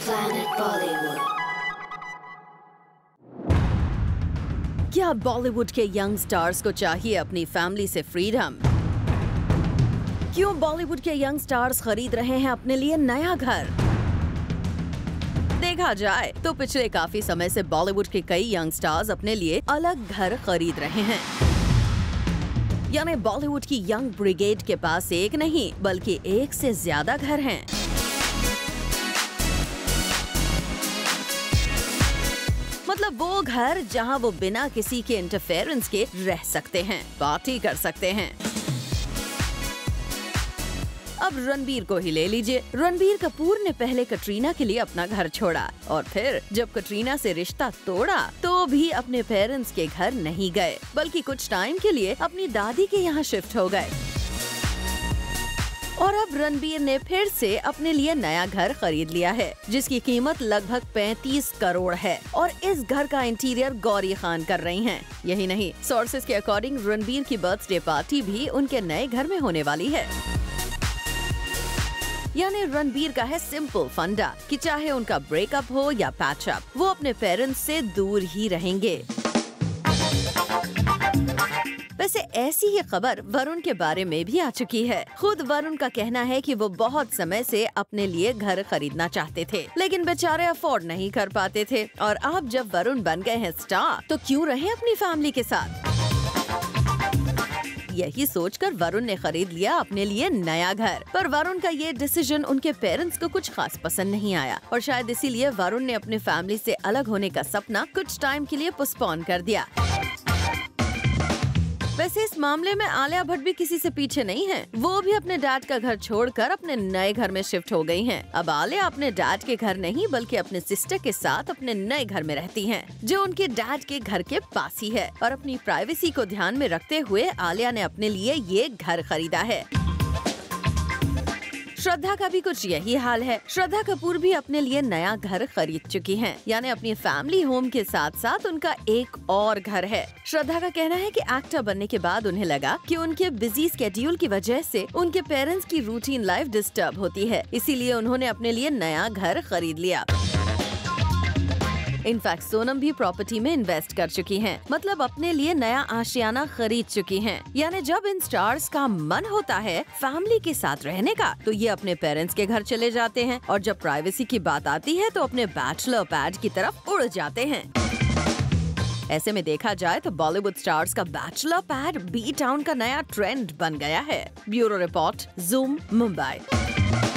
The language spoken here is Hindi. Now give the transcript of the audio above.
Planet Bollywood। क्या बॉलीवुड के यंग स्टार्स को चाहिए अपनी फैमिली से फ्रीडम? क्यों बॉलीवुड के यंग स्टार्स खरीद रहे हैं अपने लिए नया घर? देखा जाए तो पिछले काफी समय से बॉलीवुड के कई यंग स्टार्स अपने लिए अलग घर खरीद रहे हैं। यानी बॉलीवुड की यंग ब्रिगेड के पास एक नहीं बल्कि एक से ज्यादा घर हैं। मतलब वो घर जहां वो बिना किसी के इंटरफेरेंस के रह सकते हैं, पार्टी कर सकते हैं। अब रणबीर को ही ले लीजिए। रणबीर कपूर ने पहले कटरीना के लिए अपना घर छोड़ा और फिर जब कटरीना से रिश्ता तोड़ा तो भी अपने पेरेंट्स के घर नहीं गए बल्कि कुछ टाइम के लिए अपनी दादी के यहाँ शिफ्ट हो गए। और अब रणबीर ने फिर से अपने लिए नया घर खरीद लिया है जिसकी कीमत लगभग 35 करोड़ है और इस घर का इंटीरियर गौरी खान कर रही हैं। यही नहीं, सोर्सेज के अकॉर्डिंग रणबीर की बर्थडे पार्टी भी उनके नए घर में होने वाली है। यानी रणबीर का है सिंपल फंडा कि चाहे उनका ब्रेकअप हो या पैचअप, वो अपने पेरेंट्स से दूर ही रहेंगे। वैसे ऐसी ही खबर वरुण के बारे में भी आ चुकी है। खुद वरुण का कहना है कि वो बहुत समय से अपने लिए घर खरीदना चाहते थे लेकिन बेचारे अफोर्ड नहीं कर पाते थे और अब जब वरुण बन गए हैं स्टार तो क्यों रहे अपनी फैमिली के साथ। यही सोचकर वरुण ने खरीद लिया अपने लिए नया घर। पर वरुण का ये डिसीजन उनके पेरेंट्स को कुछ खास पसंद नहीं आया और शायद इसीलिए वरुण ने अपने फैमिली से अलग होने का सपना कुछ टाइम के लिए पोस्टपोन कर दिया। वैसे इस मामले में आलिया भट्ट भी किसी से पीछे नहीं है। वो भी अपने डैड का घर छोड़कर अपने नए घर में शिफ्ट हो गई हैं। अब आलिया अपने डैड के घर नहीं बल्कि अपने सिस्टर के साथ अपने नए घर में रहती हैं, जो उनके डैड के घर के पास ही है। और अपनी प्राइवेसी को ध्यान में रखते हुए आलिया ने अपने लिए ये घर खरीदा है। श्रद्धा का भी कुछ यही हाल है। श्रद्धा कपूर भी अपने लिए नया घर खरीद चुकी हैं, यानी अपनी फैमिली होम के साथ साथ उनका एक और घर है। श्रद्धा का कहना है कि एक्टर बनने के बाद उन्हें लगा कि उनके बिजी स्केड्यूल की वजह से उनके पेरेंट्स की रूटीन लाइफ डिस्टर्ब होती है, इसीलिए उन्होंने अपने लिए नया घर खरीद लिया। इनफैक्ट सोनम भी प्रॉपर्टी में इन्वेस्ट कर चुकी हैं, मतलब अपने लिए नया आशियाना खरीद चुकी हैं। यानी जब इन स्टार्स का मन होता है फैमिली के साथ रहने का तो ये अपने पेरेंट्स के घर चले जाते हैं और जब प्राइवेसी की बात आती है तो अपने बैचलर पैड की तरफ उड़ जाते हैं। ऐसे में देखा जाए तो बॉलीवुड स्टार्स का बैचलर पैड बी टाउन का नया ट्रेंड बन गया है। Bureau report, zoom, Mumbai.